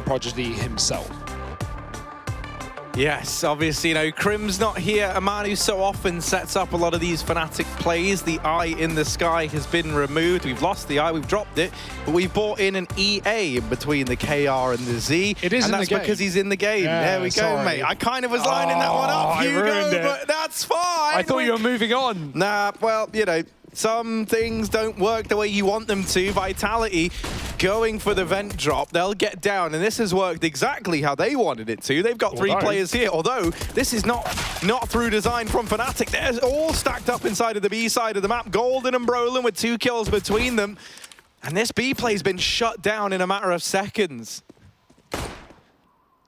prodigy himself. Yes, obviously, you know, Crim's not here, a man who so often sets up a lot of these Fnatic plays. The eye in the sky has been removed. We've lost the eye, we've dropped it, but we've brought in an EA in between the KR and the Z. It is and in that's the game. because he's in the game. Yeah, there we go, sorry. mate. I kind of was lining that one up, Hugo, but that's fine. I thought you were moving on. Nah, well, you know, some things don't work the way you want them to. Vitality going for the vent drop. They'll get down, and this has worked exactly how they wanted it to. They've got three players here, although this is not through design from Fnatic. They're all stacked up inside of the B side of the map. Golden and Brolin with 2 kills between them. And this B play's been shut down in a matter of seconds.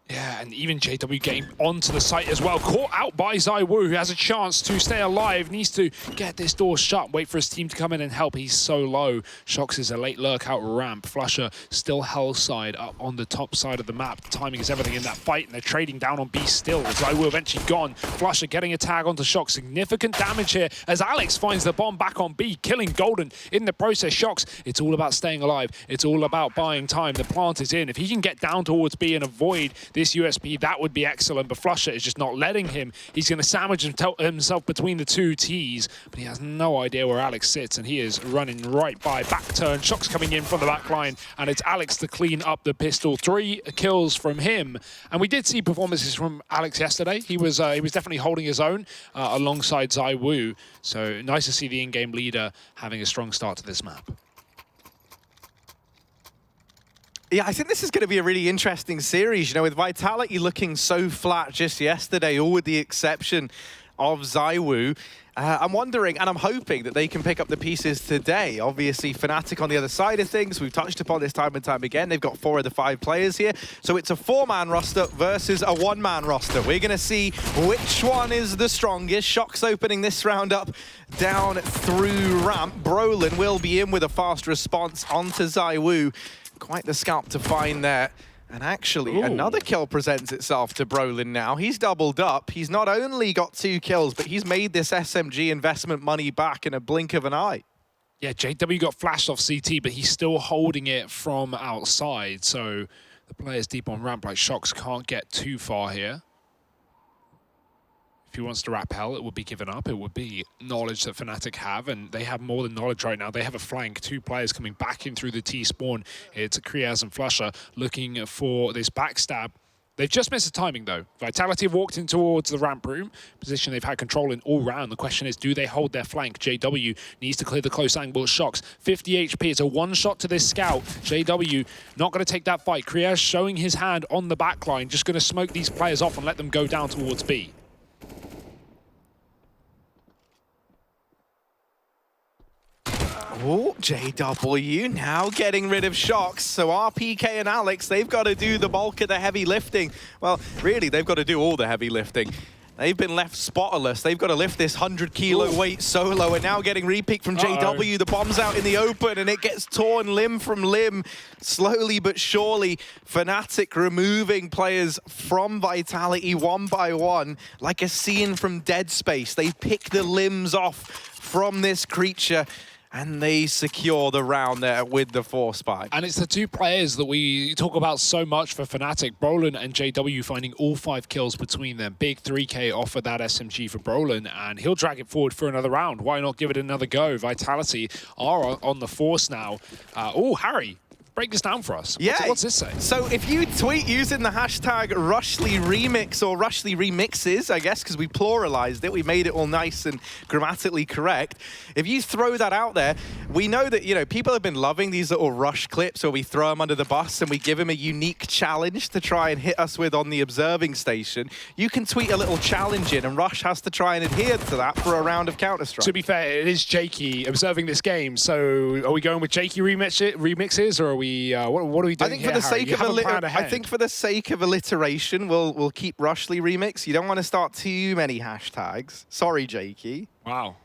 Yeah, and even JW getting onto the site as well. Caught out by ZywOo, who has a chance to stay alive. Needs to get this door shut, wait for his team to come in and help. He's so low. Shox is a late lurk out ramp. Flusher still hell side up on the top side of the map. Timing is everything in that fight, and they're trading down on B still. ZywOo eventually gone. Flusher getting a tag onto Shox. Significant damage here as Alex finds the bomb back on B, killing Golden in the process. Shox, it's all about staying alive. It's all about buying time. The plant is in. If he can get down towards B and avoid this USP, that would be excellent, but Flusher is just not letting him. He's going to sandwich himself between the two T's, but he has no idea where Alex sits, and he is running right by. Back turn, Shox coming in from the back line, and it's Alex to clean up the pistol. 3 kills from him, and we did see performances from Alex yesterday. He was definitely holding his own alongside ZywOo, so nice to see the in-game leader having a strong start to this map. Yeah, I think this is going to be a really interesting series, you know, with Vitality looking so flat just yesterday, all with the exception of ZywOo. I'm wondering, and I'm hoping that they can pick up the pieces today. Obviously, Fnatic on the other side of things. We've touched upon this time and time again. They've got 4 of the 5 players here. So it's a 4-man roster versus a 1-man roster. We're going to see which one is the strongest. Shox opening this round up down through ramp. Brolin will be in with a fast response onto ZywOo. Quite the scalp to find there. And actually, another kill presents itself to Brolin now. He's doubled up. He's not only got 2 kills, but he's made this SMG investment money back in a blink of an eye. Yeah, JW got flashed off CT, but he's still holding it from outside. So the players deep on ramp like Shox can't get too far here. If he wants to rappel, it would be given up. It would be knowledge that Fnatic have, and they have more than knowledge right now. They have a flank, 2 players coming back in through the T spawn. It's Kriaz and Flusher looking for this backstab. They've just missed the timing, though. Vitality have walked in towards the ramp room, position they've had control in all round. The question is, do they hold their flank? JW needs to clear the close angle. Shox, 50 HP. It's a one-shot to this scout. JW not going to take that fight. Kriaz showing his hand on the back line, just going to smoke these players off and let them go down towards B. Oh, JW now getting rid of Shox. So RPK and Alex, they've got to do the bulk of the heavy lifting. Well, really, they've got to do all the heavy lifting. They've been left spotterless. They've got to lift this 100-kilo weight solo, and now getting repicked from JW. The bomb's out in the open, and it gets torn limb from limb. Slowly but surely, Fnatic removing players from Vitality one by one, like a scene from Dead Space. They pick the limbs off from this creature, and they secure the round there with the 4-spike. And it's the 2 players that we talk about so much for Fnatic, Brolin and JW, finding all 5 kills between them. Big 3K off of that SMG for Brolin, and he'll drag it forward for another round. Why not give it another go? Vitality are on the force now. Oh, Harry, break this down for us. Yeah. What's this say? So if you tweet using the hashtag #RushlyRemix or RushlyRemixes, I guess, because we pluralized it, we made it all nice and grammatically correct. If you throw that out there, we know that, you know, people have been loving these little Rush clips where we throw them under the bus and we give them a unique challenge to try and hit us with on the observing station. You can tweet a little challenge in, and Rush has to try and adhere to that for a round of Counter-Strike. To be fair, it is Jakey observing this game, so are we going with Jakey remixes, or are we what are we doing? I think for the sake of alliteration, we'll keep Rushly Remix. You don't want to start too many hashtags. Sorry, Jakey. Wow.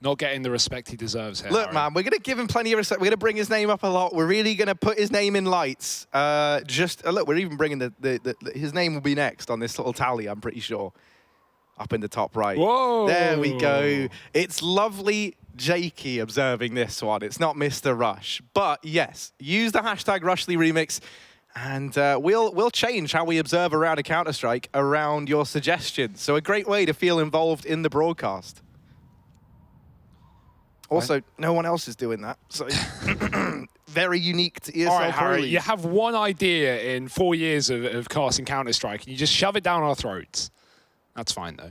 Not getting the respect he deserves here. Look, Harry. man, we're going to give him plenty of respect. We're going to bring his name up a lot. We're really going to put his name in lights. Look, we're even bringing his name will be next on this little tally, I'm pretty sure. Up in the top right. Whoa. There we go. It's lovely Jakey observing this one. It's not Mr. Rush. But yes, use the hashtag RushlyRemix And we'll change how we observe around a Counter-Strike around your suggestions. So a great way to feel involved in the broadcast. Also, no one else is doing that, so very unique to ESL. All right, Pro Harry, League. you have one idea in 4 years of casting Counter-Strike, and you just shove it down our throats. That's fine, though.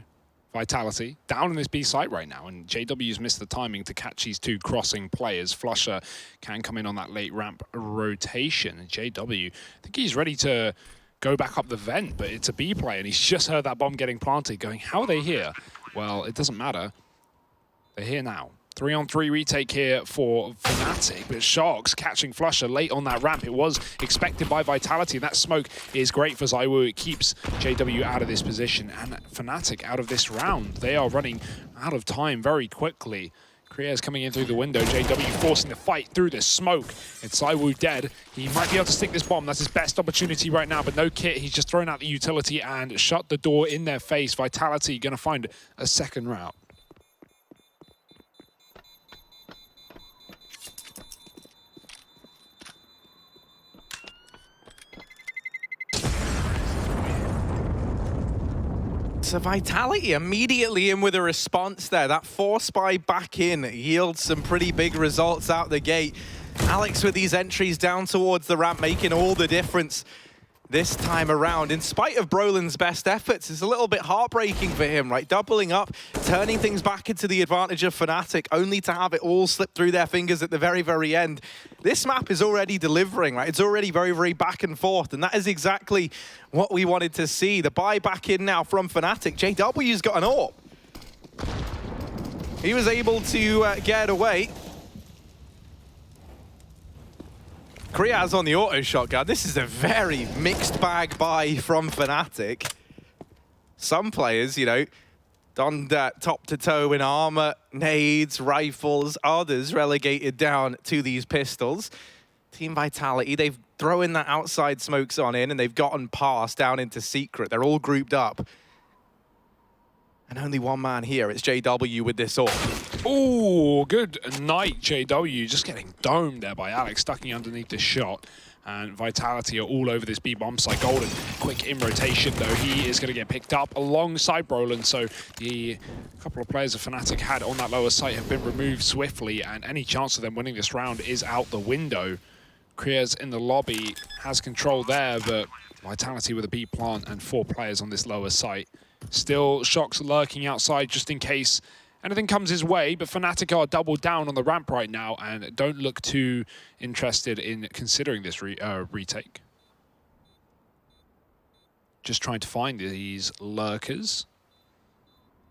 Vitality down on this B site right now, and JW's missed the timing to catch these two crossing players. Flusher can come in on that late ramp rotation, and JW, I think he's ready to go back up the vent, but it's a B play, and he's just heard that bomb getting planted, going, how are they here? Well, it doesn't matter. They're here now. 3-on-3 retake here for Fnatic, but Sharks catching Flusher late on that ramp. It was expected by Vitality, and that smoke is great for ZywOo. It keeps JW out of this position, and Fnatic out of this round. They are running out of time very quickly. Kriya's coming in through the window. JW forcing the fight through the smoke. It's ZywOo dead. He might be able to stick this bomb. That's his best opportunity right now, but no kit. He's just thrown out the utility and shut the door in their face. Vitality going to find a second route. So Vitality immediately in with a response there. That force buy back in yields some pretty big results out the gate. Alex with these entries down towards the ramp making all the difference this time around. In spite of Brolin's best efforts, it's a little bit heartbreaking for him, right? Doubling up, turning things back into the advantage of Fnatic, only to have it all slip through their fingers at the very, very end. This map is already delivering, right? It's already very, very back and forth, and that is exactly what we wanted to see. The buy back in now from Fnatic. JW's got an AWP. He was able to get away. Kriya's on the auto shotgun. This is a very mixed bag buy from Fnatic. Some players, you know, donned top to toe in armor, nades, rifles. Others relegated down to these pistols. Team Vitality, they've thrown that outside smoke zone in and they've gotten past down into secret. They're all grouped up. And only one man here. It's JW with this AWP. Ooh, good night, JW. Just getting domed there by Alex, stucking underneath the shot. And Vitality are all over this B-bomb site. Golden, quick in rotation, though. He is going to get picked up alongside Brolin. So the couple of players of Fnatic had on that lower site have been removed swiftly, and any chance of them winning this round is out the window. Kriya's in the lobby, has control there, but Vitality with a B plant and 4 players on this lower site. Still, Shox lurking outside just in case anything comes his way, but Fnatic are doubled down on the ramp right now and don't look too interested in considering this retake. Just trying to find these lurkers.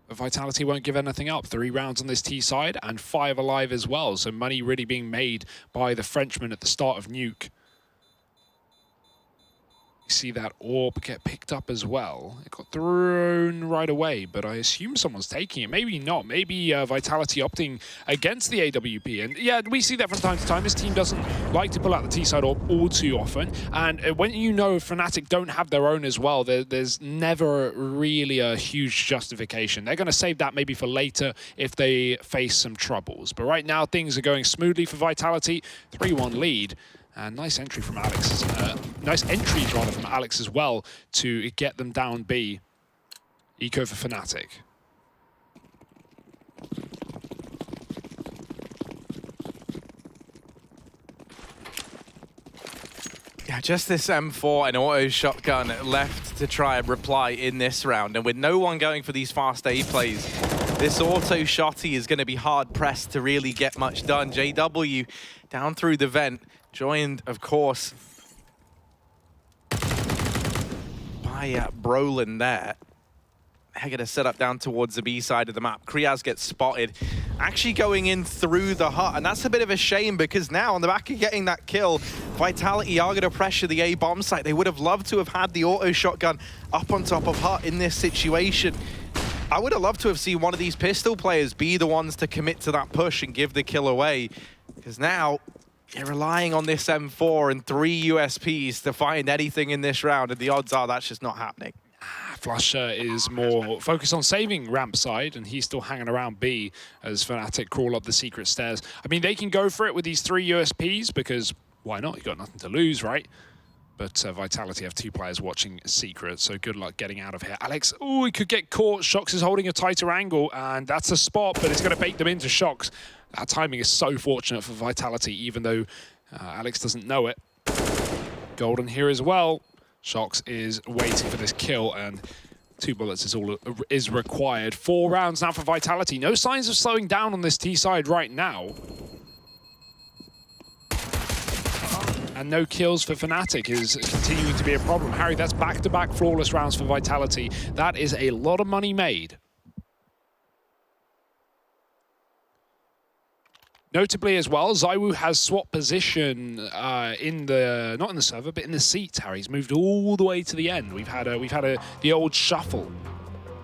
But Vitality won't give anything up. 3 rounds on this T side and 5 alive as well, so money really being made by the Frenchman at the start of Nuke. See that AWP get picked up as well. It got thrown right away, but I assume someone's taking it. Maybe not. Maybe Vitality opting against the AWP. And yeah, we see that from time to time. This team doesn't like to pull out the T-side AWP all too often. And when you know Fnatic don't have their own as well, there's never really a huge justification. They're going to save that maybe for later if they face some troubles. But right now, things are going smoothly for Vitality. 3-1 lead. And nice entry from Alex. Nice entries rather from Alex as well to get them down B. Eco for Fnatic. Yeah, just this M4 and auto shotgun left to try and reply in this round. And with no one going for these fast A plays, this auto shotty is going to be hard pressed to really get much done. JW down through the vent. Joined, of course, by Brolin there. They're going to set up down towards the B side of the map. Kriaz gets spotted, actually going in through the hut. And that's a bit of a shame because now on the back of getting that kill, Vitality are going to pressure the A bomb site. They would have loved to have had the auto shotgun up on top of hut in this situation. I would have loved to have seen one of these pistol players be the ones to commit to that push and give the kill away. Because now you're relying on this M4 and 3 USPs to find anything in this round, and the odds are that's just not happening. Flusher is more focused on saving ramp side, and he's still hanging around B as Fnatic crawl up the secret stairs. I mean, they can go for it with these 3 USPs because why not? You've got nothing to lose, right? But Vitality have 2 players watching Secret, so good luck getting out of here. Alex, oh, he could get caught. Shox is holding a tighter angle, and that's a spot, but it's going to bait them into Shox. That timing is so fortunate for Vitality, even though Alex doesn't know it. Golden here as well. Shox is waiting for this kill, and 2 bullets is all is required. 4 rounds now for Vitality. No signs of slowing down on this T side right now. And no kills for Fnatic is continuing to be a problem. Harry, that's back-to-back flawless rounds for Vitality. That is a lot of money made. Notably as well, ZywOo has swapped position not in the server, but in the seats. Harry's moved all the way to the end. We've had the old shuffle,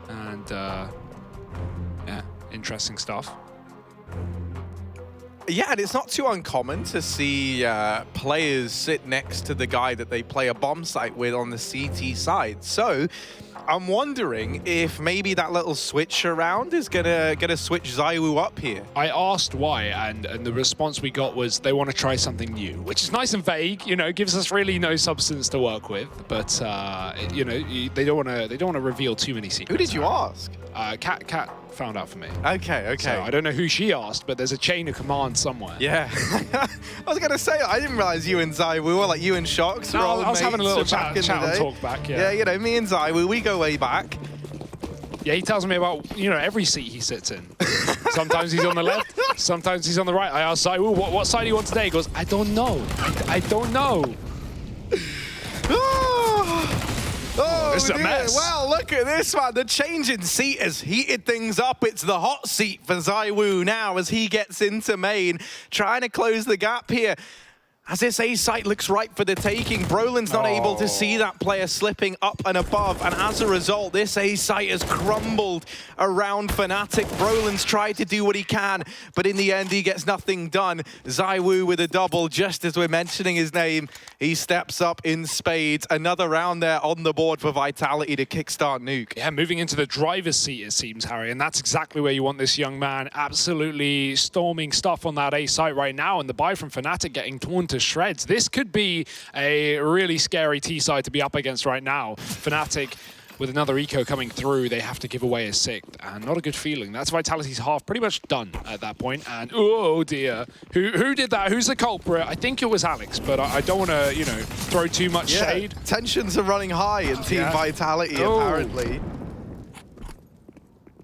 and yeah, interesting stuff. Yeah, and it's not too uncommon to see players sit next to the guy that they play a bomb site with on the CT side. So I'm wondering if maybe that little switch around is gonna switch ZywOo up here. I asked why, and the response we got was they want to try something new, which is nice and vague. You know, gives us really no substance to work with. But you know, they don't want to reveal too many secrets. Who did you ask? Kat found out for me. Okay. So I don't know who she asked, but there's a chain of command somewhere. Yeah. I was gonna say, I didn't realize you and ZywOo were like you and Shox. No, I was having a little chat and talk back. Yeah, you know, me and ZywOo, we go way back. Yeah, he tells me about, you know, every seat he sits in. Sometimes he's on the left, sometimes he's on the right. I asked ZywOo, what side do you want today? He goes, I don't know. I don't know. Oh, this is a mess. Well, look at this one. The change in seat has heated things up. It's the hot seat for ZywOo now as he gets into main, trying to close the gap here. As this A site looks ripe for the taking, Brolin's not able to see that player slipping up and above, and as a result, this A site has crumbled around Fnatic. Brolin's tried to do what he can, but in the end, he gets nothing done. ZywOo with a double, just as we're mentioning his name. He steps up in spades. Another round there on the board for Vitality to kickstart Nuke. Yeah, moving into the driver's seat, it seems, Harry, and that's exactly where you want this young man. Absolutely storming stuff on that A site right now, and the buy from Fnatic getting torn to shreds. This could be a really scary T side to be up against right now. Fnatic with another eco coming through, they have to give away a 6th, and not a good feeling. That's Vitality's half pretty much done at that point, and oh dear, who did that? Who's the culprit? I think it was Alex, but I don't want to, you know, throw too much shade. Tensions are running high in Team Vitality, apparently.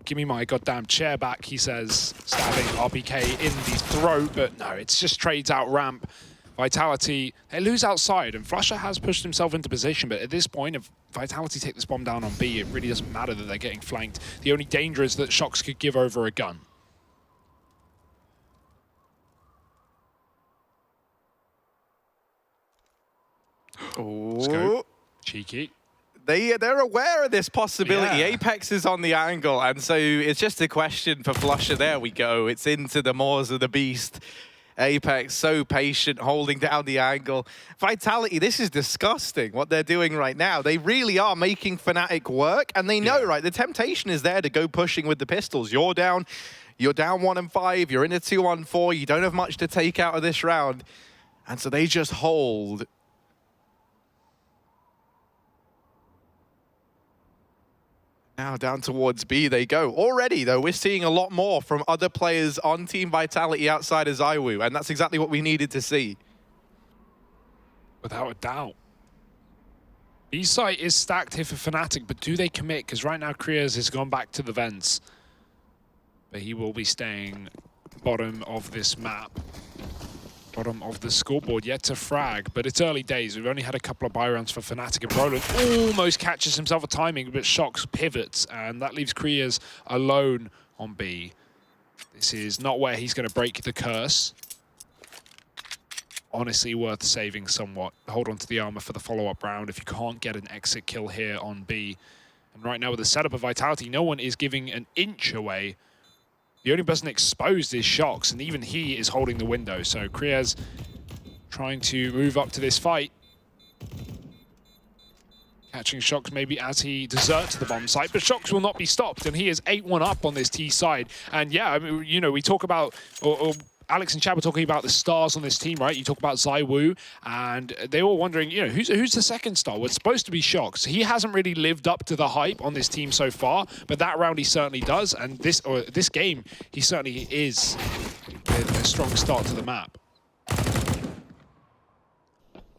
Give me my goddamn chair back, he says, stabbing RPK in the throat, but no, it's just trades out ramp. Vitality, they lose outside, and flusha has pushed himself into position, but at this point, if Vitality take this bomb down on B, it really doesn't matter that they're getting flanked. The only danger is that Shox could give over a gun. Oh, cheeky. They're aware of this possibility. Yeah. Apex is on the angle, and so it's just a question for flusha. There we go. It's into the maws of the beast. Apex so patient, holding down the angle. Vitality, this is disgusting what they're doing right now. They really are making Fnatic work, and they know, right, the temptation is there to go pushing with the pistols. You're down 1 and 5, you're in a 2-on-4, you don't have much to take out of this round. And so they just hold. Now down towards B they go. Already, though, we're seeing a lot more from other players on Team Vitality outside of ZywOo, and that's exactly what we needed to see. Without a doubt. B site is stacked here for Fnatic, but do they commit? Because right now, Kriaz has gone back to the vents. But he will be staying bottom of this map. Bottom of the scoreboard, yet to frag, but it's early days. We've only had a couple of buy rounds for Fnatic, and Brolin almost catches himself a timing, but Shox pivots, and that leaves Kriaz alone on B. This is not where he's going to break the curse. Honestly, worth saving somewhat. Hold on to the armor for the follow-up round if you can't get an exit kill here on B. And right now with the setup of Vitality, no one is giving an inch away. The only person exposed is Shox, and even he is holding the window. So Kriaz trying to move up to this fight. Catching Shox maybe as he deserts the bomb site, but Shox will not be stopped, and he is 8-1 up on this T side. And yeah, I mean, you know, we talk about, or Alex and Chad were talking about the stars on this team, right? You talk about ZywOo, and they were wondering, you know, who's the second star? Well, it's supposed to be Shox. He hasn't really lived up to the hype on this team so far, but that round he certainly does, and this game, he certainly is with a strong start to the map.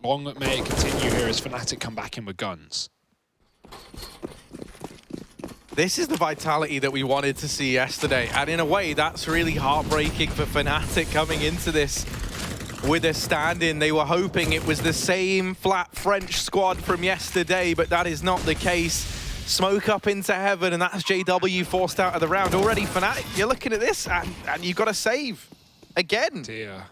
Long may it continue here as Fnatic come back in with guns. This is the vitality that we wanted to see yesterday, and in a way, that's really heartbreaking for Fnatic coming into this with a stand-in. They were hoping it was the same flat French squad from yesterday, but that is not the case. Smoke up into heaven, and that's JW forced out of the round. Already, Fnatic, you're looking at this, and you've got to save. Again. Dear.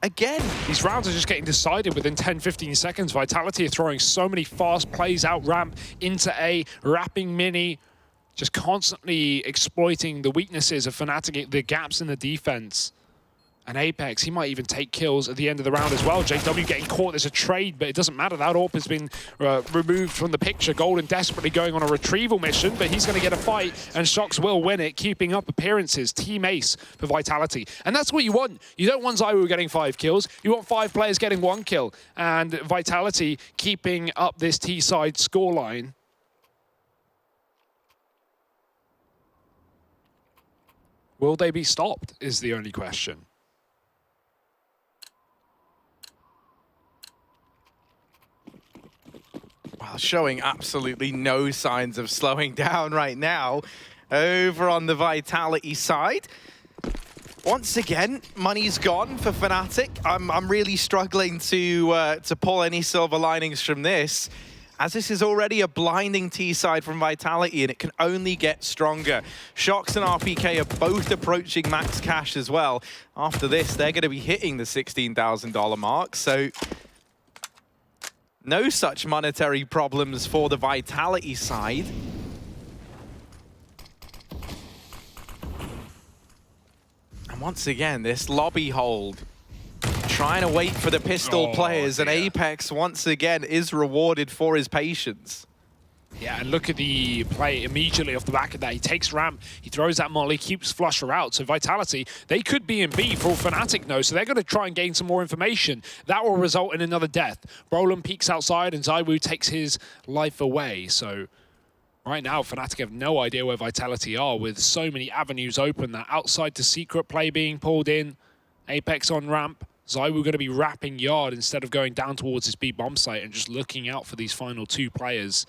Again. These rounds are just getting decided within 10-15 seconds. Vitality are throwing so many fast plays out ramp into A, wrapping mini, just constantly exploiting the weaknesses of Fnatic, the gaps in the defense. And Apex, he might even take kills at the end of the round as well. JW getting caught, there's a trade, but it doesn't matter. That AWP has been removed from the picture. Golden desperately going on a retrieval mission, but he's going to get a fight, and Shox will win it, keeping up appearances. Team ace for Vitality. And that's what you want. You don't want ZywOo getting 5 kills. You want 5 players getting 1 kill. And Vitality keeping up this T-side scoreline. Will they be stopped, is the only question. Well, showing absolutely no signs of slowing down right now over on the Vitality side. Once again, money's gone for Fnatic. I'm really struggling to pull any silver linings from this, as this is already a blinding T-side from Vitality, and it can only get stronger. Shox and RPK are both approaching max cash as well. After this, they're going to be hitting the $16,000 mark, so no such monetary problems for the Vitality side. And once again, this lobby hold, trying to wait for the pistol players, and Apex once again is rewarded for his patience. Yeah, and look at the play immediately off the back of that. He takes ramp, he throws that molly, keeps Flusher out. So Vitality, they could be in B for all Fnatic knows, so they're going to try and gain some more information. That will result in another death. Brolin peeks outside, and ZywOo takes his life away. So right now, Fnatic have no idea where Vitality are, with so many avenues open. That outside to secret play being pulled in, Apex on ramp. ZywOo going to be wrapping yard instead of going down towards his B bomb site and just looking out for these final 2 players.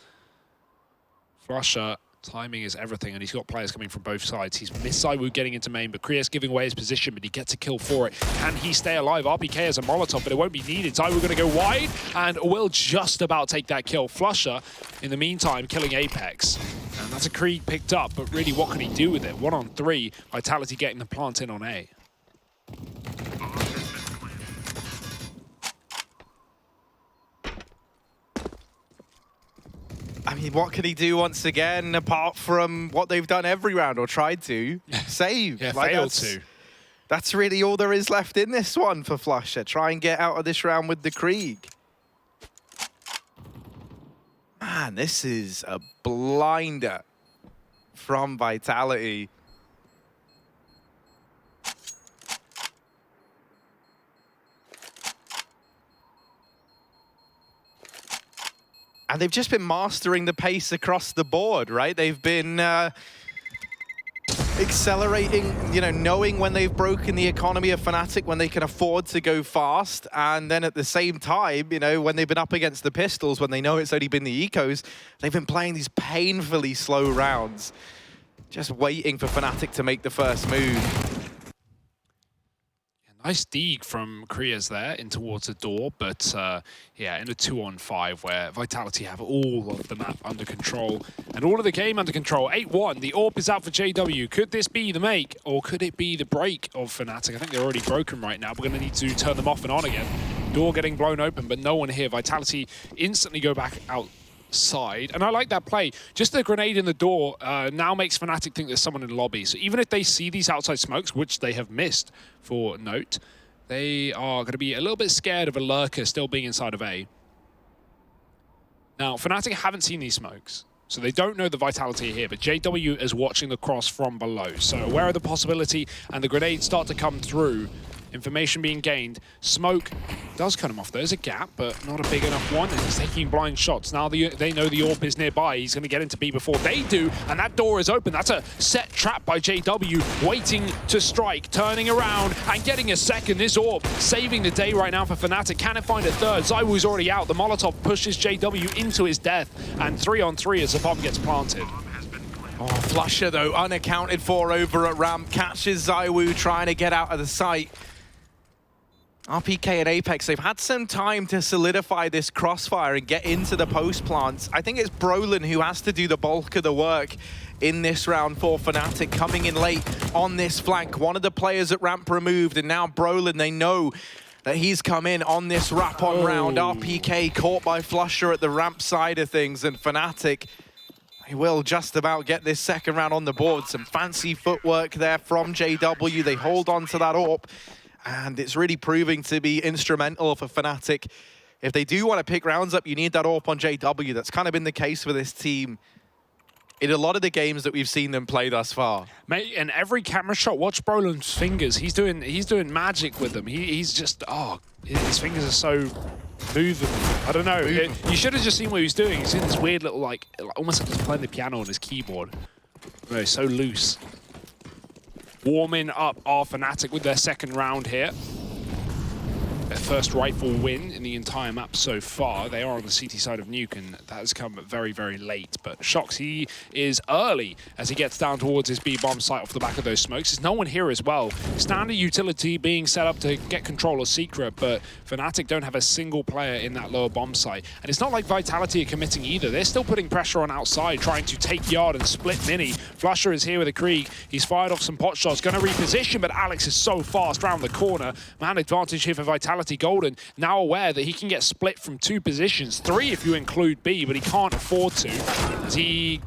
Flusher, timing is everything, and he's got players coming from both sides. He's missed ZywOo getting into main, but Krios giving away his position, but he gets a kill for it. Can he stay alive? RPK has a Molotov, but it won't be needed. ZywOo going to go wide, and will just about take that kill. Flusher, in the meantime, killing Apex. And that's a Creed picked up, but really, what can he do with it? 1-on-3, Vitality getting the plant in on A. I mean, what can he do once again, apart from what they've done every round, or tried to? Save. Yeah, like failed to. That's really all there is left in this one for Flusher. Try and get out of this round with the Krieg. Man, this is a blinder from Vitality. And they've just been mastering the pace across the board, right? They've been accelerating, you know, knowing when they've broken the economy of Fnatic, when they can afford to go fast. And then at the same time, you know, when they've been up against the pistols, when they know it's only been the ecos, they've been playing these painfully slow rounds, just waiting for Fnatic to make the first move. Nice dig from Krios there in towards the door, but yeah, in a 2-on-5 where Vitality have all of the map under control and all of the game under control. 8-1, the AWP is out for JW. Could this be the make, or could it be the break of Fnatic? I think they're already broken right now. We're going to need to turn them off and on again. Door getting blown open, but no one here. Vitality instantly go back outside, and I like that play. Just the grenade in the door now makes Fnatic think there's someone in the lobby. So even if they see these outside smokes, which they have missed for note, they are going to be a little bit scared of a lurker still being inside of A. Now, Fnatic haven't seen these smokes, so they don't know the Vitality here, but JW is watching the cross from below. So aware of the possibility, and the grenades start to come through. Information being gained. Smoke does cut him off. There's a gap, but not a big enough one. And he's taking blind shots. Now they know the AWP is nearby. He's going to get into B before they do. And that door is open. That's a set trap by JW, waiting to strike, turning around and getting a second. This AWP saving the day right now for Fnatic. Can it find a third? ZywOo's already out. The Molotov pushes JW into his death. And 3-on-3 as the bomb gets planted. Oh, Flusher, though, unaccounted for over at ramp. Catches ZywOo trying to get out of the sight. RPK and Apex, they've had some time to solidify this crossfire and get into the post plants. I think it's Brolin who has to do the bulk of the work in this round for Fnatic, coming in late on this flank. One of the players at ramp removed, and now Brolin, they know that he's come in on this wrap-on round. RPK caught by Flusher at the ramp side of things, and Fnatic, he will just about get this second round on the board. Some fancy footwork there from JW. They hold on to that AWP, and it's really proving to be instrumental for Fnatic. If they do want to pick rounds up, you need that AWP on JW. That's kind of been the case for this team in a lot of the games that we've seen them play thus far. Mate, and every camera shot, watch Brolin's fingers. He's doing magic with them. He's just, his fingers are so movable. I don't know. You should have just seen what he was doing. He's doing this weird little, almost like he's playing the piano on his keyboard. No, so loose. Warming up our Fnatic with their second round here. Their first rightful win in the entire map so far. They are on the CT side of Nuke, and that has come very, very late. But Shox, he is early as he gets down towards his B-bomb site off the back of those smokes. There's no one here as well. Standard utility being set up to get control of Secret, but Fnatic don't have a single player in that lower bomb site. And it's not like Vitality are committing either. They're still putting pressure on outside, trying to take yard and split mini. Flusher is here with a Krieg. He's fired off some pot shots, going to reposition, but Alex is so fast round the corner. Man advantage here for Vitality. Golden now aware that he can get split from 2 positions, 3 if you include B, but he can't afford to. As he,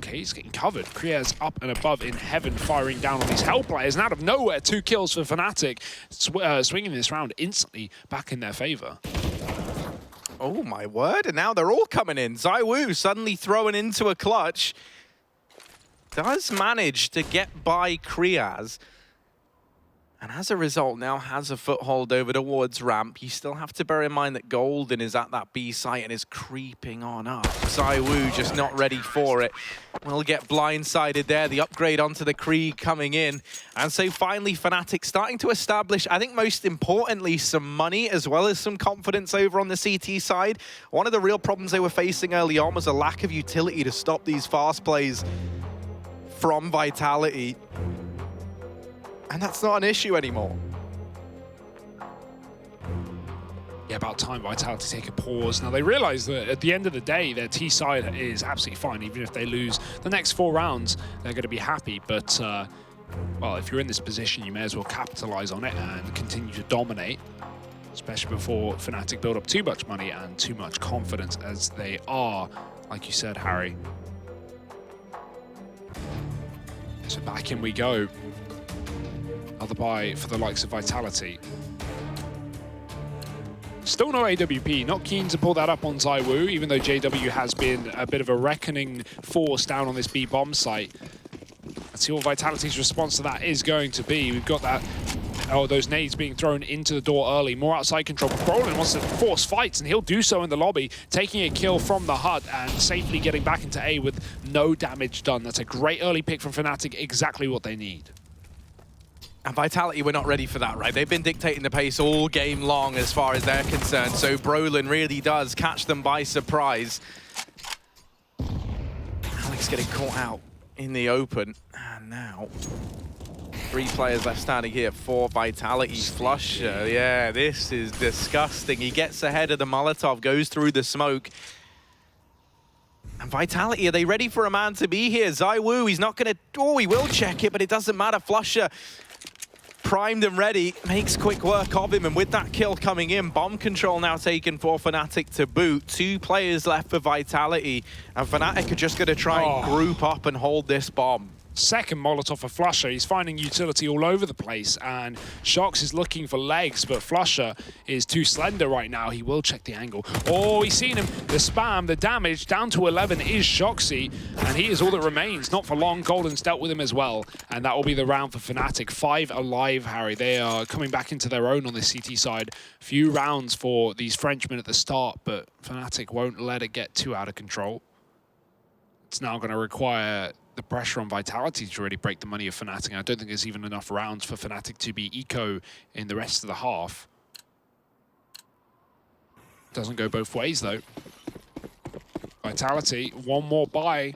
he's getting covered. Krier's up and above in heaven, firing down on these Hell players, and out of nowhere, 2 kills for Fnatic, swinging this round instantly back in their favor. Oh my word, and now they're all coming in. ZywOo suddenly throwing into a clutch. Does manage to get by Kriaz. And as a result, now has a foothold over towards ramp. You still have to bear in mind that Golden is at that B site and is creeping on up. ZywOo just not ready for it. Will get blindsided there. The upgrade onto the Krieg coming in. And so finally, Fnatic starting to establish, I think most importantly, some money as well as some confidence over on the CT side. One of the real problems they were facing early on was a lack of utility to stop these fast plays from Vitality. And that's not an issue anymore. Yeah, about time Vitality take a pause. Now, they realize that at the end of the day, their T side is absolutely fine. Even if they lose the next 4 rounds, they're going to be happy. But, well, if you're in this position, you may as well capitalize on it and continue to dominate, especially before Fnatic build up too much money and too much confidence as they are, like you said, Harry. So back in we go. Another buy for the likes of Vitality. Still no AWP, not keen to pull that up on ZywOo, even though JW has been a bit of a reckoning force down on this B bomb site. Let's see what Vitality's response to that is going to be. We've got that, those nades being thrown into the door early, more outside control. Brolin wants to force fights, and he'll do so in the lobby, taking a kill from the hut and safely getting back into A with no damage done. That's a great early pick from Fnatic, exactly what they need. And Vitality were not ready for that, right? They've been dictating the pace all game long as far as they're concerned, so Brolin really does catch them by surprise. Alex getting caught out in the open, and now 3 players left standing here for Vitality. Flusher, yeah, this is disgusting. He gets ahead of the Molotov, goes through the smoke. And Vitality, are they ready for a man to be here? ZywOo, he's not going to... he will check it, but it doesn't matter. Flusher primed and ready, makes quick work of him, and with that kill coming in, bomb control now taken for Fnatic to boot. 2 players left for Vitality, and Fnatic are just going to try and group up and hold this bomb. Second Molotov for Flusher. He's finding utility all over the place, and Shox is looking for legs, but Flusher is too slender right now. He will check the angle. Oh, he's seen him. The spam, the damage, down to 11 is Shoxy, and he is all that remains. Not for long. Golden's dealt with him as well, and that will be the round for Fnatic. 5 alive, Harry. They are coming back into their own on the CT side. Few rounds for these Frenchmen at the start, but Fnatic won't let it get too out of control. It's now going to require the pressure on Vitality to really break the money of Fnatic. I don't think there's even enough rounds for Fnatic to be eco in the rest of the half. Doesn't go both ways, though. Vitality, one more buy.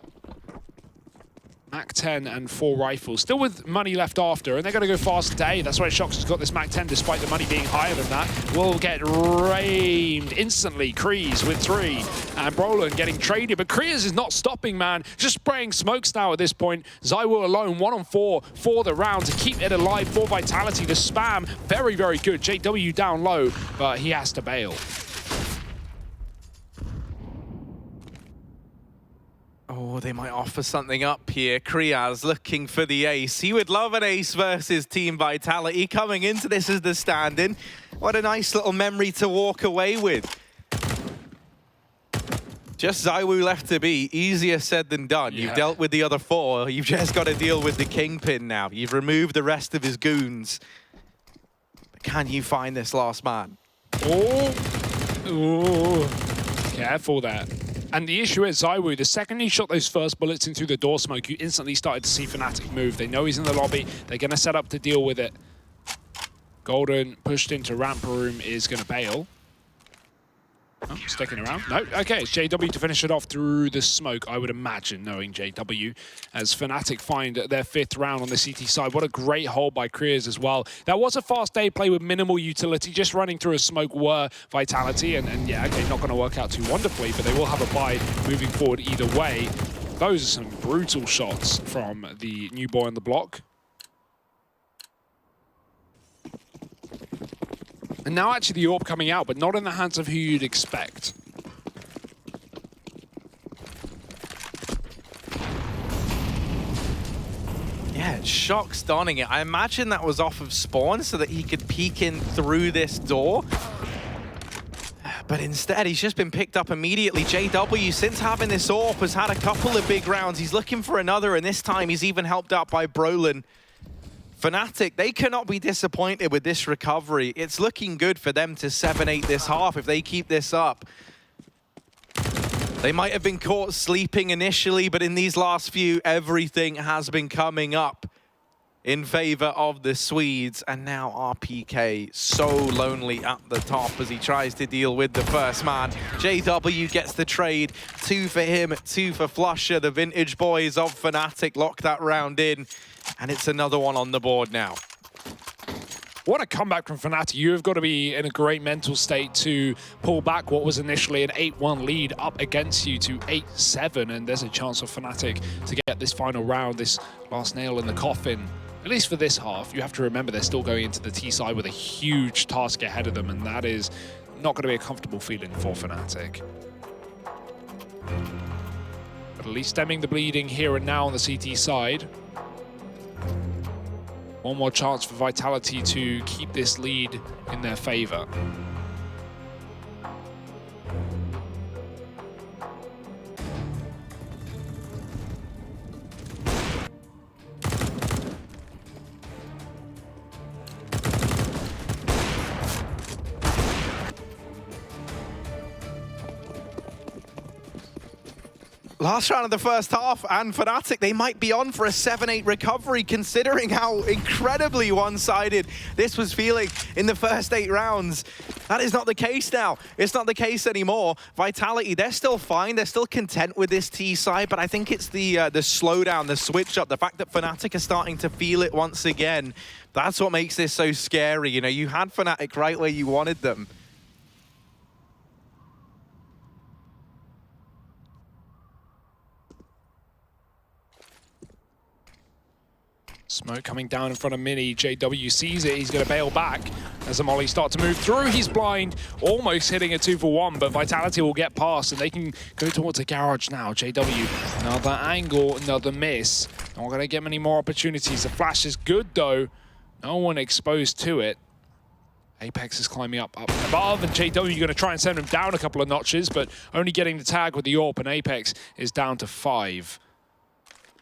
Mac 10 and 4 rifles. Still with money left after, and they're going to go fast today. That's why Shox has got this Mac 10, despite the money being higher than that. Will get rained instantly. Kreese with 3, and Brolin getting traded, but Kreese is not stopping, man. Just spraying smokes now at this point. ZywOo alone, 1 on 4 for the round to keep it alive for Vitality. The spam, very, very good. JW down low, but he has to bail. Oh, they might offer something up here. Kriaz looking for the ace. He would love an ace versus Team Vitality. Coming into this as the stand-in. What a nice little memory to walk away with. Just ZywOo left to be. Easier said than done. Yeah. You've dealt with the other 4. You've just got to deal with the Kingpin now. You've removed the rest of his goons. But can you find this last man? Oh, careful there. And the issue is ZywOo, the second he shot those first bullets into the door smoke, you instantly started to see Fnatic move. They know he's in the lobby. They're going to set up to deal with it. Golden pushed into ramp room is going to bail. Oh, sticking around. No, okay, it's JW to finish it off through the smoke, I would imagine, knowing JW, as Fnatic find their 5th round on the CT side. What a great hold by Kreese as well. That was a fast day play with minimal utility, just running through a smoke were Vitality, and yeah, okay, not going to work out too wonderfully, but they will have a buy moving forward either way. Those are some brutal shots from the new boy on the block. And now actually the AWP coming out, but not in the hands of who you'd expect. Yeah, Shox donning it. I imagine that was off of spawn so that he could peek in through this door. But instead, he's just been picked up immediately. JW, since having this AWP, has had a couple of big rounds. He's looking for another, and this time he's even helped out by Brolin. Fnatic, they cannot be disappointed with this recovery. It's looking good for them to 7-8 this half if they keep this up. They might have been caught sleeping initially, but in these last few, everything has been coming up in favor of the Swedes. And now RPK so lonely at the top as he tries to deal with the first man. JW gets the trade. 2 for him, 2 for Flusher. The vintage boys of Fnatic lock that round in. And it's another one on the board now. What a comeback from Fnatic. You have got to be in a great mental state to pull back what was initially an 8-1 lead up against you to 8-7. And there's a chance for Fnatic to get this final round, this last nail in the coffin. At least for this half. You have to remember they're still going into the T side with a huge task ahead of them. And that is not going to be a comfortable feeling for Fnatic. But at least stemming the bleeding here and now on the CT side. One more chance for Vitality to keep this lead in their favor. Last round of the first half, and Fnatic, they might be on for a 7-8 recovery, considering how incredibly one-sided this was feeling in the first 8 rounds. That is not the case now. It's not the case anymore. Vitality, they're still fine. They're still content with this T side, but I think it's the slowdown, the switch up, the fact that Fnatic are starting to feel it once again. That's what makes this so scary. You know, you had Fnatic right where you wanted them. Smoke coming down in front of Mini. JW sees it. He's going to bail back as the Molly start to move through. He's blind, almost hitting a 2-for-1, but Vitality will get past and they can go towards the garage now. JW, another angle, another miss. Not going to get many more opportunities. The flash is good though. No one exposed to it. Apex is climbing up above, and JW going to try and send him down a couple of notches, but only getting the tag with the AWP, and Apex is down to 5.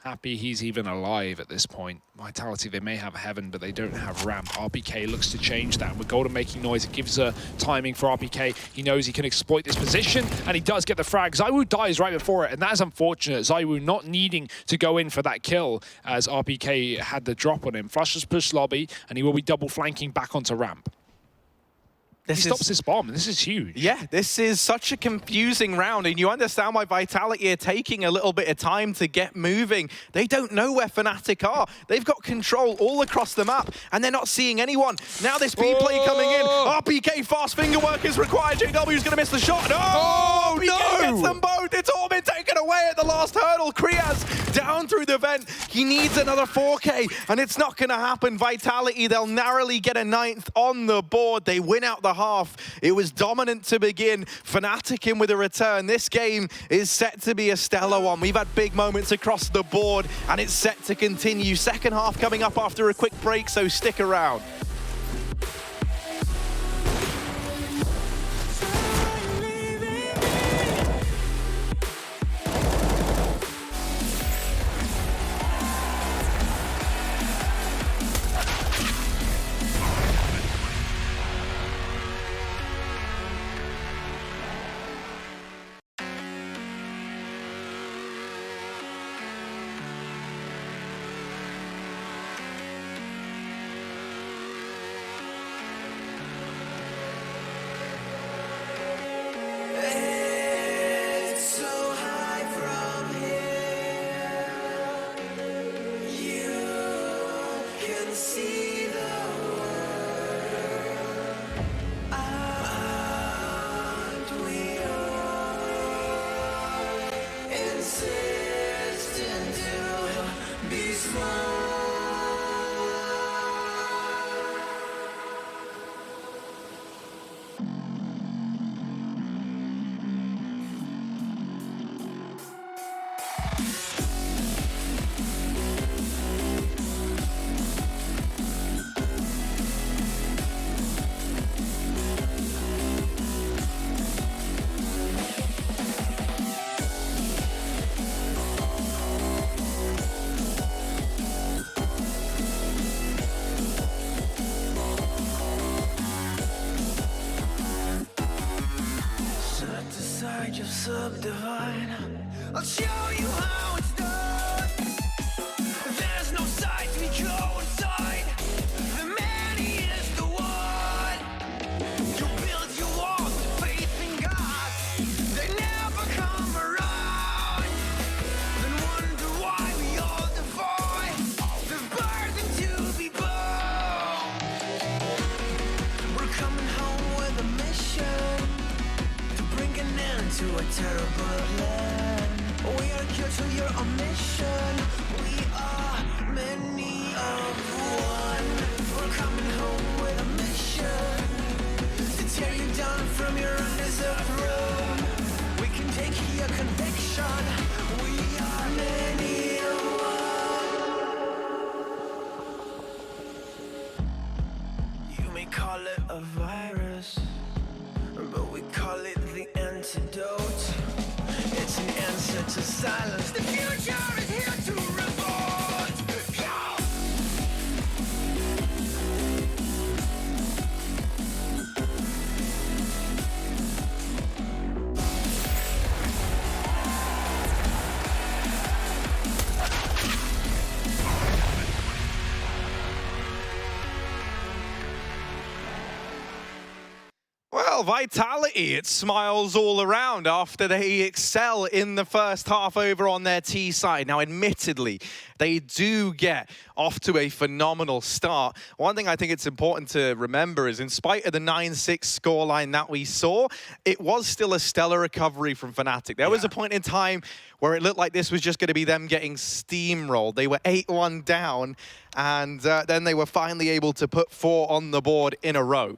Happy he's even alive at this point. Vitality, they may have Heaven, but they don't have Ramp. RPK looks to change that. With Golden making noise, it gives a timing for RPK. He knows he can exploit this position, and he does get the frag. ZywOo dies right before it, and that is unfortunate. ZywOo not needing to go in for that kill as RPK had the drop on him. Flush has pushed lobby, and he will be double flanking back onto Ramp. He stops this bomb, and this is huge. Yeah, this is such a confusing round, and you understand why Vitality are taking a little bit of time to get moving. They don't know where Fnatic are. They've got control all across the map, and they're not seeing anyone. Now this B-play coming in. RPK fast finger work is required. JW's going to miss the shot. Oh, RPK gets them both. It's all been taken away at the last hurdle. Kriaz down through the vent. He needs another 4K, and it's not going to happen. Vitality, they'll narrowly get a 9th on the board. They win out the half. It was dominant to begin. Fnatic in with a return. This game is set to be a stellar one. We've had big moments across the board, and it's set to continue. Second half coming up after a quick break, so stick around. Subdivine. I'll show you how it's done. There's no sight we go inside. The man is the one. You build your walls with faith in God. They never come around. Then wonder why we all defy the burden to be born. We're coming home with a mission to bring an end to a terrible land. We are here to your omission. We are many of one. We're coming home with a mission to tear you down from your undeserved throne. We can take your conviction. We are many of one. You may call it a virus, but we call it the antidote. It's an answer to silence. The future is here to revolt. Well, Well, Vitality, it smiles all around after they excel in the first half over on their T side. Now, admittedly, they do get off to a phenomenal start. One thing I think it's important to remember is in spite of the 9-6 scoreline that we saw, it was still a stellar recovery from Fnatic. There was a point in time where it looked like this was just going to be them getting steamrolled. They were 8-1 down, and then they were finally able to put 4 on the board in a row.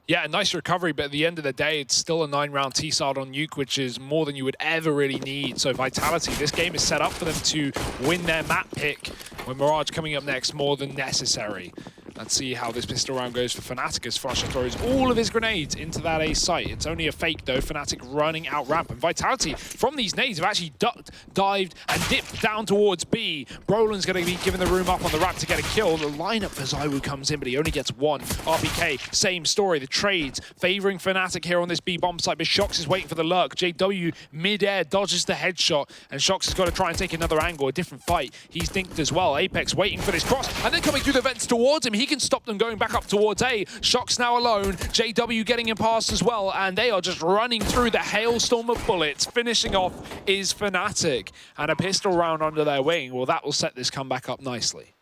Yeah, a nice recovery, but at the end of the day, it's still a 9-round T-side on Nuke, which is more than you would ever really need. So Vitality, this game is set up for them to win their map pick with Mirage coming up next more than necessary. Let's see how this pistol round goes for Fnatic as Flusher throws all of his grenades into that A site. It's only a fake though, Fnatic running out ramp. And Vitality, from these nades, have actually ducked, dived, and dipped down towards B. Brolin's going to be given the room up on the ramp to get a kill. The lineup for ZywOo comes in, but he only gets 1. RPK, same story. The trades favoring Fnatic here on this B bomb site, but Shox is waiting for the lurk. JW mid-air dodges the headshot, and Shox has got to try and take another angle, a different fight. He's dinked as well. Apex waiting for this cross, and then coming through the vents towards him. He can stop them going back up towards A. Shox now alone. JW getting him past as well, and they are just running through the hailstorm of bullets. Finishing off is Fnatic, and a pistol round under their wing. Well, that will set this comeback up nicely.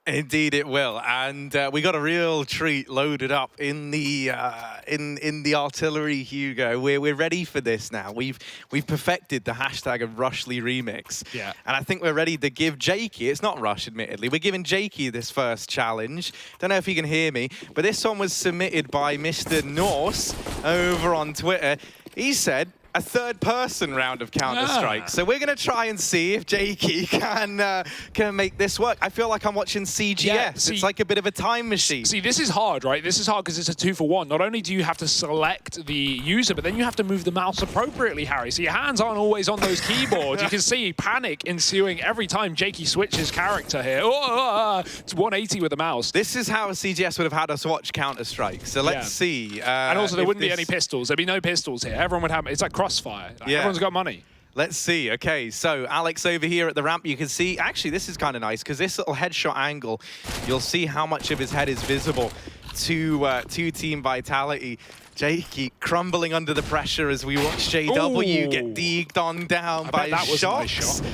Indeed it will, and we got a real treat loaded up in the artillery, Hugo. We're ready for this now. We've perfected the hashtag of Rushly remix. Yeah. And I think we're ready to give Jakey, it's not Rush admittedly, we're giving Jakey this first challenge. Don't know if you can hear me, but this one was submitted by Mr. Norse over on Twitter. He said, a third-person round of Counter-Strike. So we're going to try and see if Jakey can make this work. I feel like I'm watching CGS. Yeah, see, it's like a bit of a time machine. See, this is hard, right? This is hard because it's a 2-for-1. Not only do you have to select the user, but then you have to move the mouse appropriately, Harry. So your hands aren't always on those keyboards. You can see panic ensuing every time Jakey switches character here. It's 180 with the mouse. This is how CGS would have had us watch Counter-Strike. So let's see. And also, there wouldn't be any pistols. There'd be no pistols here. Everyone would have... It's like Crossfire. Like, everyone's got money. Let's see. Okay, so Alex over here at the ramp, you can see, actually this is kind of nice because this little headshot angle, you'll see how much of his head is visible to Team Vitality. Jakey crumbling under the pressure as we watch JW get deeged on down by Shox.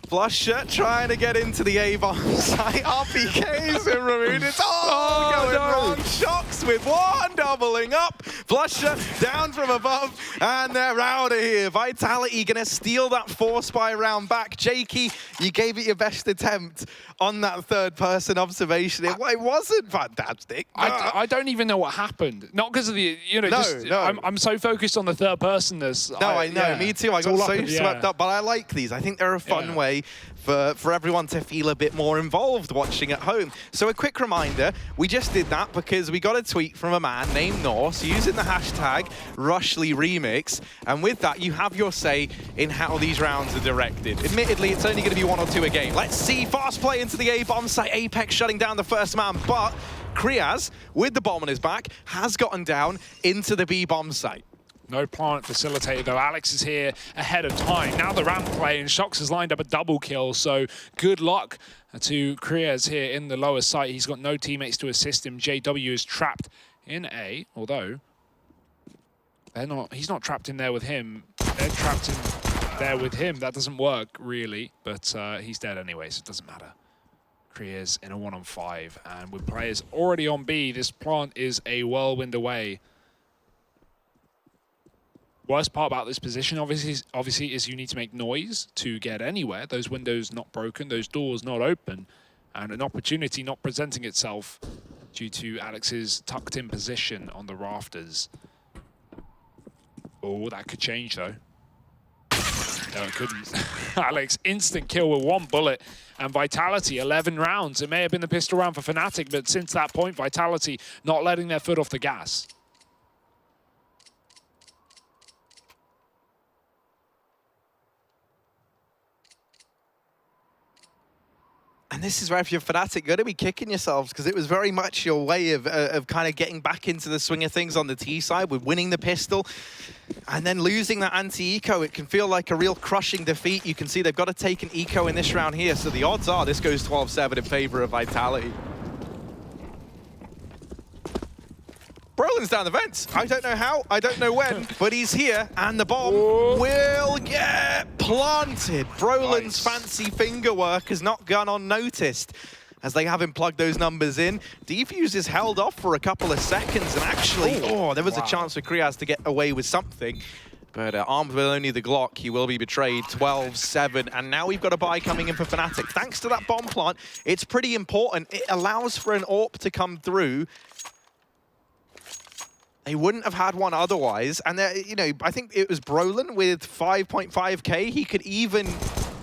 Flusher trying to get into the A-bomb site. RPK's been removed. It's all going wrong. Shox with 1 doubling up. Flusher down from above, and they're out of here. Vitality gonna steal that 4-spy round back. Jakey, you gave it your best attempt on that third-person observation. It wasn't fantastic. I don't even know what happened. Not because of the, you know, I'm so focused on the third-personness. No, I know. Yeah. Me too. I got so swept up, but I like these. I think they're a fun way for everyone to feel a bit more involved watching at home. So a quick reminder, we just did that because we got a tweet from a man named Norse using the hashtag RushlyRemix, and with that you have your say in how these rounds are directed. Admittedly, it's only going to be 1 or 2 a game. Let's see, fast play into the A-bomb site, Apex shutting down the first man, but Kriaz, with the bomb on his back, has gotten down into the B-bomb site. No plant facilitated though. Alex is here ahead of time. Now the ramp play, and Shox has lined up a double kill, so good luck to Kriaz here in the lower site. He's got no teammates to assist him. JW is trapped in A, although he's not trapped in there with him. They're trapped in there with him. That doesn't work really, but he's dead anyway, so it doesn't matter. Kriaz in a 1-on-5, and with players already on B, this plant is a whirlwind away. Worst part about this position, obviously, is you need to make noise to get anywhere. Those windows not broken, those doors not open, and an opportunity not presenting itself due to Alex's tucked-in position on the rafters. Oh, that could change, though. No, it couldn't. Alex, instant kill with 1 bullet. And Vitality, 11 rounds. It may have been the pistol round for Fnatic, but since that point, Vitality not letting their foot off the gas. And this is where, if you're Fnatic, you're going to be kicking yourselves because it was very much your way of kind of getting back into the swing of things on the T side with winning the pistol and then losing that anti-eco. It can feel like a real crushing defeat. You can see they've got to take an eco in this round here. So the odds are this goes 12-7 in favor of Vitality. Brolin's down the vents. I don't know how, I don't know when, but he's here, and the bomb will get planted. Brolin's fancy finger work has not gone unnoticed, as they haven't plugged those numbers in. Defuse is held off for a couple of seconds, and actually, there was a chance for Kriaz to get away with something. But armed with only the Glock, he will be betrayed. 12-7, and now we've got a buy coming in for Fnatic. Thanks to that bomb plant, it's pretty important. It allows for an AWP to come through. They wouldn't have had one otherwise. And, you know, I think it was Brolin with 5.5k. He could even,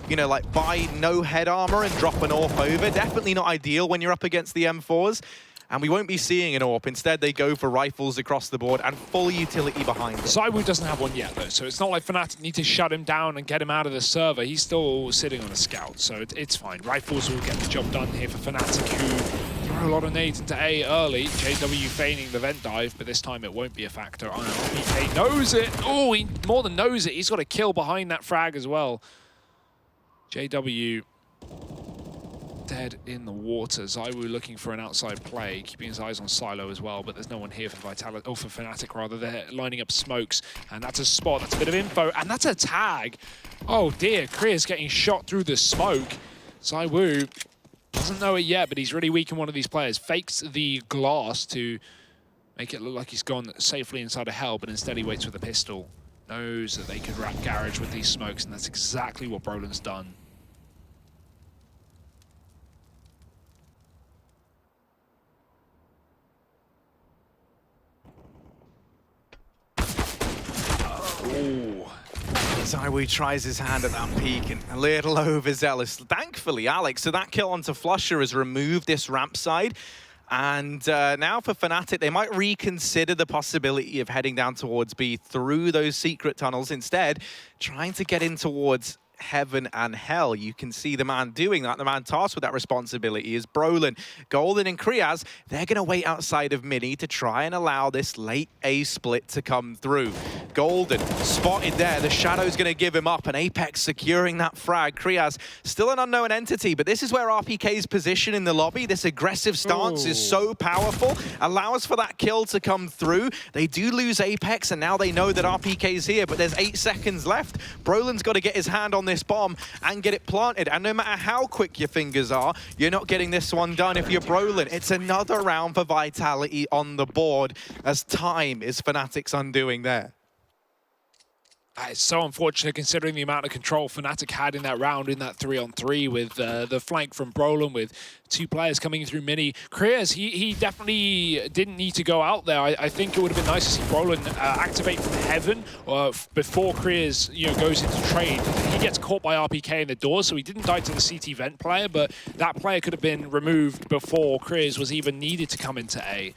you know, like buy no head armor and drop an AWP over. Definitely not ideal when you're up against the M4s. And we won't be seeing an AWP. Instead, they go for rifles across the board and full utility behind it. ZywOo doesn't have one yet, though, so it's not like Fnatic need to shut him down and get him out of the server. He's still sitting on a scout, so it's fine. Rifles will get the job done here for Fnatic, who throw a lot of nades into A early. JW feigning the vent dive, but this time it won't be a factor. RPK knows it. Oh, he more than knows it. He's got a kill behind that frag as well. JW dead in the water. ZywOo looking for an outside play, keeping his eyes on Silo as well, but there's no one here for Vitality, or for Fnatic rather. They're lining up smokes, and that's a spot, that's a bit of info, and that's a tag. Oh dear, Kriaz getting shot through the smoke. ZywOo doesn't know it yet, but he's really weak in one of these players. Fakes the glass to make it look like he's gone safely inside a hell, but instead he waits with a pistol. Knows that they could wrap garage with these smokes, and that's exactly what Brolin's done. ZywOo tries his hand at that peak and a little overzealous. Thankfully, Alex, so that kill onto Flusher has removed this ramp side. And now for Fnatic, they might reconsider the possibility of heading down towards B through those secret tunnels. Instead, trying to get in towards heaven and hell. You can see the man doing that. The man tasked with that responsibility is Brolin. Golden and Kriaz, they're going to wait outside of Mini to try and allow this late A split to come through. Golden spotted there. The Shadow's going to give him up, and Apex securing that frag. Kriaz, still an unknown entity, but this is where RPK's position in the lobby. This aggressive stance is so powerful, allows for that kill to come through. They do lose Apex, and now they know that RPK's here, but there's 8 seconds left. Brolin's got to get his hand on this bomb and get it planted, and no matter how quick your fingers are, you're not getting this one done if you're Brolin. It's another round for Vitality on the board, as time is Fnatic's undoing there. It's so unfortunate considering the amount of control Fnatic had in that round, in that 3-on-3 with the flank from Brolin, with 2 players coming through Mini. Kriaz, he definitely didn't need to go out there. I think it would have been nice to see Brolin activate from heaven before Kriaz, goes into trade. He gets caught by RPK in the door, so he didn't die to the CT vent player, but that player could have been removed before Kriaz was even needed to come into A.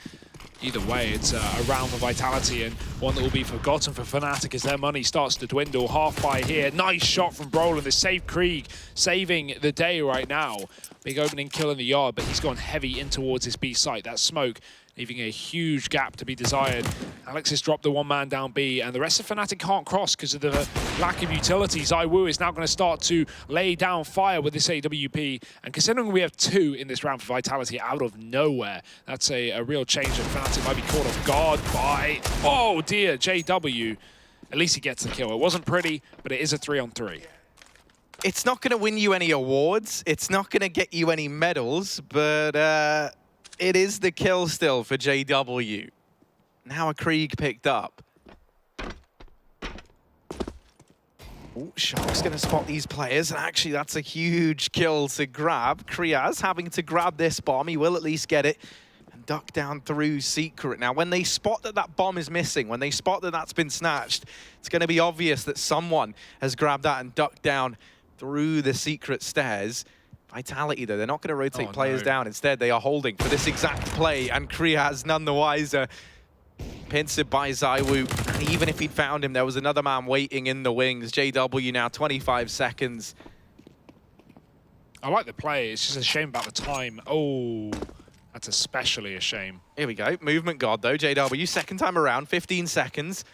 Either way, it's a round for Vitality, and one that will be forgotten for Fnatic as their money starts to dwindle. Half by here. Nice shot from Brolin. The save Krieg, saving the day right now. Big opening kill in the yard, but he's gone heavy in towards his B site. That smoke leaving a huge gap to be desired. Alex has dropped the one-man down B, and the rest of Fnatic can't cross because of the lack of utility. ZywOo is now going to start to lay down fire with this AWP, and considering we have 2 in this round for Vitality out of nowhere, that's a real change, and Fnatic might be caught off guard by, oh dear, JW. At least he gets the kill. It wasn't pretty, but it is a 3-on-3. It's not going to win you any awards, it's not going to get you any medals, but it is the kill still for JW. Now a Krieg picked up. Oh, Shark's going to spot these players, and actually that's a huge kill to grab. Kriaz having to grab this bomb. He will at least get it and duck down through Secret. Now, when they spot that that bomb is missing, when they spot that that's been snatched, it's going to be obvious that someone has grabbed that and ducked down through the Secret stairs. Vitality, though, they're not going to rotate players down. Instead, they are holding for this exact play, and Kriaz none the wiser. Pincered by ZywOo, and even if he'd found him, there was another man waiting in the wings. JW now 25 seconds. I like the play. It's just a shame about the time. Oh, that's especially a shame. Here we go. Movement god, though. JW, second time around, 15 seconds.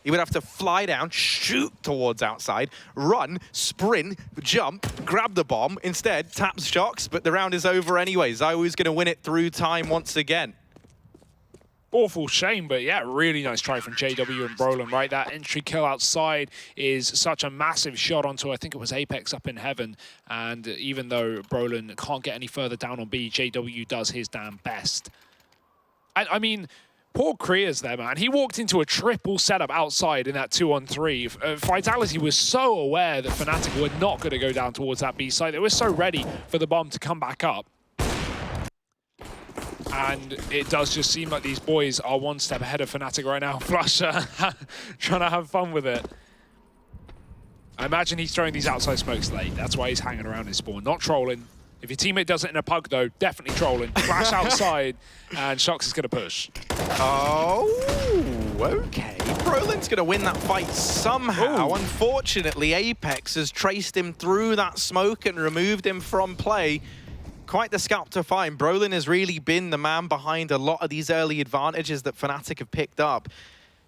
He would have to fly down, shoot towards outside, run, sprint, jump, grab the bomb. Instead, taps Shocks, but the round is over anyway. ZywOo's going to win it through time once again. Awful shame, but yeah, really nice try from JW and Brolin, right? That entry kill outside is such a massive shot onto, I think it was Apex up in heaven. And even though Brolin can't get any further down on B, JW does his damn best. I mean, poor Krias there, man. He walked into a triple setup outside in that 2-on-3. Vitality was so aware that Fnatic were not going to go down towards that B side. They were so ready for the bomb to come back up. And it does just seem like these boys are one step ahead of Fnatic right now. Flusher trying to have fun with it. I imagine he's throwing these outside smokes late. That's why he's hanging around his spawn, not trolling. If your teammate does it in a pug, though, definitely trolling. Flash outside, and Shox is going to push. Oh, okay. Brolin's going to win that fight somehow. Ooh. Unfortunately, Apex has traced him through that smoke and removed him from play. Quite the scalp to find. Brolin has really been the man behind a lot of these early advantages that Fnatic have picked up.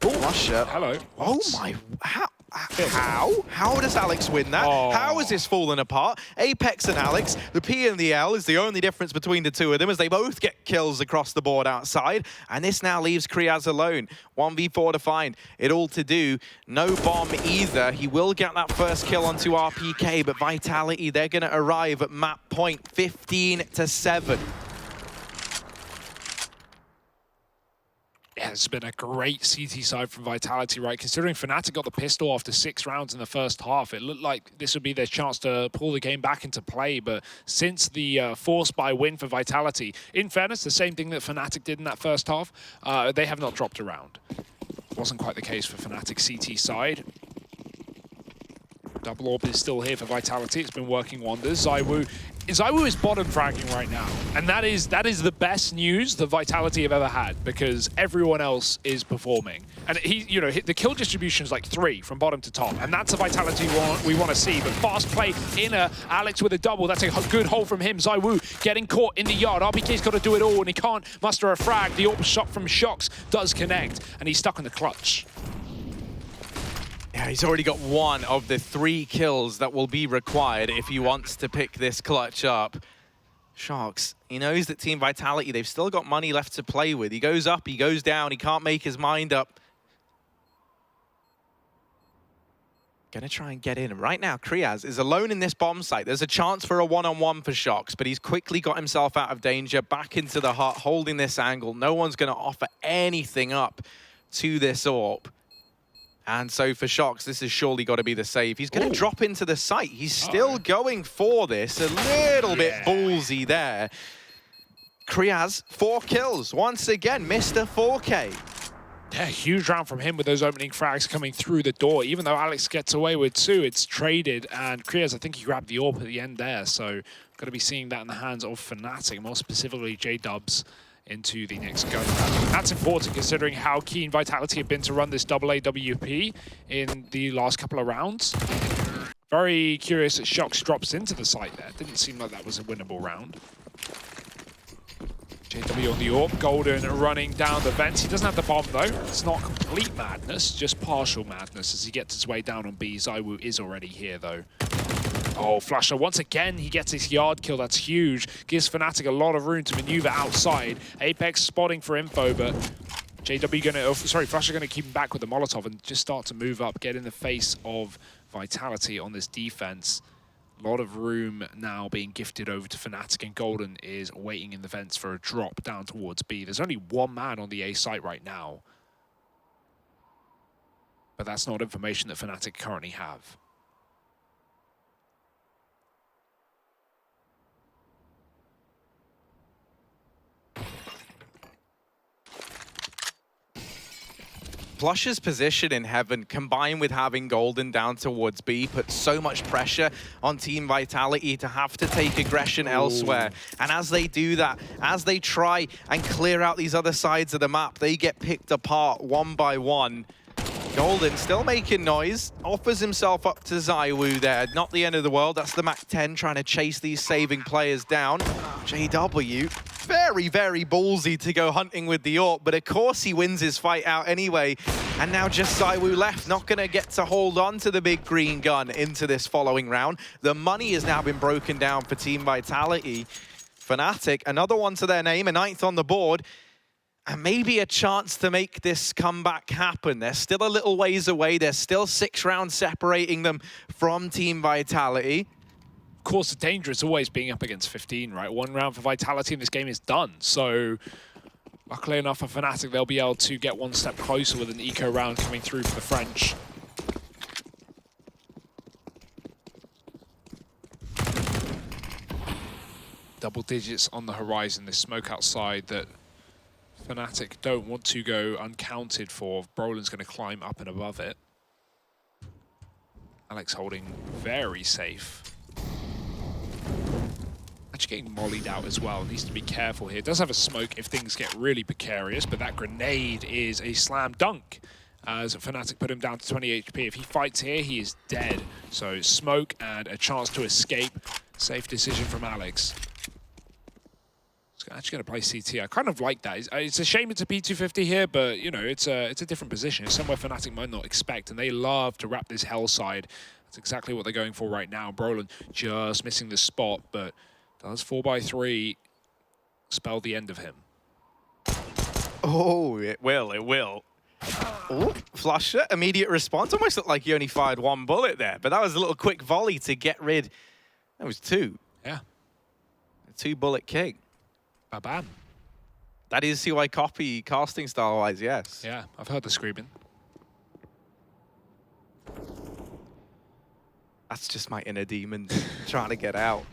Flusher. Hello. Oh my, how does Alex win that? Oh. How has this fallen apart? Apex and Alex, the P and the L is the only difference between the two of them, as they both get kills across the board outside. And this now leaves Krias alone. 1v4 to find. It all to do. No bomb either. He will get that first kill onto RPK, but Vitality, they're going to arrive at map point 15-7. Yeah, it's been a great CT side from Vitality, right? Considering Fnatic got the pistol after 6 rounds in the first half, it looked like this would be their chance to pull the game back into play. But since the forced by win for Vitality, in fairness, the same thing that Fnatic did in that first half, they have not dropped a round. Wasn't quite the case for Fnatic CT side. Double Orb is still here for Vitality. It's been working wonders. ZywOo is bottom fragging right now. And that is the best news that Vitality have ever had, because everyone else is performing. And the kill distribution is like 3 from bottom to top. And that's the Vitality we want to see. But fast play inner, Alex with a double. That's a good hold from him. ZywOo getting caught in the yard. RPK's got to do it all, and he can't muster a frag. The AWP shot from Shox does connect, and he's stuck in the clutch. Yeah, he's already got 1 of the 3 kills that will be required if he wants to pick this clutch up. Shox, he knows that Team Vitality, they've still got money left to play with. He goes up, he goes down, he can't make his mind up. Gonna try and get in. And right now, Krias is alone in this bomb site. There's a chance for a one-on-one for Shox, but he's quickly got himself out of danger, back into the hut, holding this angle. No one's gonna offer anything up to this AWP. And so for Shox, this has surely got to be the save. He's going to drop into the site. He's still going for this. A little bit ballsy there. Krias, 4 kills. Once again, Mr. 4K. Yeah, huge round from him with those opening frags coming through the door. Even though Alex gets away with 2, it's traded. And Krias, I think he grabbed the AWP at the end there. So got to be seeing that in the hands of Fnatic, more specifically J-Dubs, into the next gun. That's important considering how keen Vitality have been to run this double AWP in the last couple of rounds. Very curious that Shox drops into the site there. Didn't seem like that was a winnable round. JW on the AWP, Golden running down the vents. He doesn't have the bomb though. It's not complete madness, just partial madness as he gets his way down on B. ZywOo is already here though. Oh, Flusher, once again, he gets his yard kill. That's huge. Gives Fnatic a lot of room to maneuver outside. Apex spotting for info, but Flusher gonna keep him back with the Molotov and just start to move up, get in the face of Vitality on this defense. A lot of room now being gifted over to Fnatic, and Golden is waiting in the vents for a drop down towards B. There's only 1 man on the A site right now, but that's not information that Fnatic currently have. Flusher's position in heaven, combined with having Golden down towards B, puts so much pressure on Team Vitality to have to take aggression elsewhere. And as they do that, as they try and clear out these other sides of the map, they get picked apart 1 by 1. Golden still making noise, offers himself up to ZywOo there. Not the end of the world, that's the Mac 10 trying to chase these saving players down. JW, very, very ballsy to go hunting with the AWP, but of course he wins his fight out anyway. And now just ZywOo left, not gonna get to hold on to the big green gun into this following round. The money has now been broken down for Team Vitality. Fnatic, another one to their name, a 9th on the board. And maybe a chance to make this comeback happen. They're still a little ways away. There's still 6 rounds separating them from Team Vitality. Of course, the danger is always being up against 15, right? 1 round for Vitality and this game is done. So, luckily enough for Fnatic, they'll be able to get 1 step closer with an eco round coming through for the French. Double digits on the horizon, this smoke outside that Fnatic don't want to go uncounted for. Brolin's going to climb up and above it. Alex holding very safe. Actually getting mollied out as well. Needs to be careful here. Does have a smoke if things get really precarious, but that grenade is a slam dunk as Fnatic put him down to 20 HP. If he fights here, he is dead. So smoke and a chance to escape. Safe decision from Alex. Actually going to play CT. I kind of like that. It's a shame it's a P250 here, but you know, it's a different position. It's somewhere Fnatic might not expect, and they love to wrap this hell side. That's exactly what they're going for right now. Brolin just missing the spot, but does 4x3 spell the end of him? Oh, it will, it will. Oh, flusher, immediate response. Almost looked like he only fired 1 bullet there, but that was a little quick volley to get rid. That was 2. Yeah. A 2-bullet kick. Bam. That is who I copy casting style-wise, yes. Yeah, I've heard the screaming. That's just my inner demon trying to get out.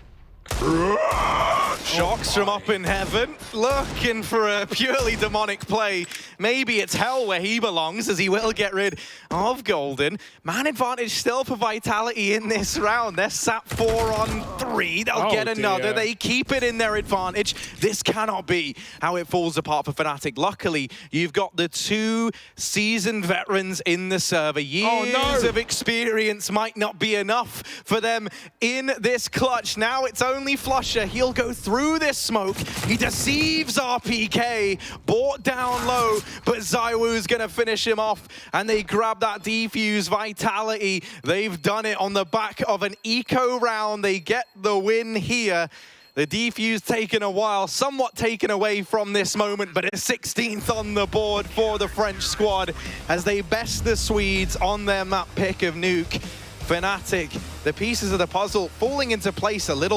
Shox from up in heaven, looking for a purely demonic play. Maybe it's hell where he belongs, as he will get rid of Golden. Man advantage still for Vitality in this round. They're sat 4 on 3. They'll get another. Dear. They keep it in their advantage. This cannot be how it falls apart for Fnatic. Luckily, you've got the 2 seasoned veterans in the server. Years of experience might not be enough for them in this clutch. Now it's only Flusher. He'll go through this smoke. He deceives RPK, bought down low, but ZywOo's gonna finish him off, and they grab that defuse. Vitality, they've done it on the back of an eco round. They get the win here. The defuse taken a while, somewhat taken away from this moment, but it's 16th on the board for the French squad as they best the Swedes on their map pick of Nuke. Fnatic, the pieces of the puzzle falling into place a little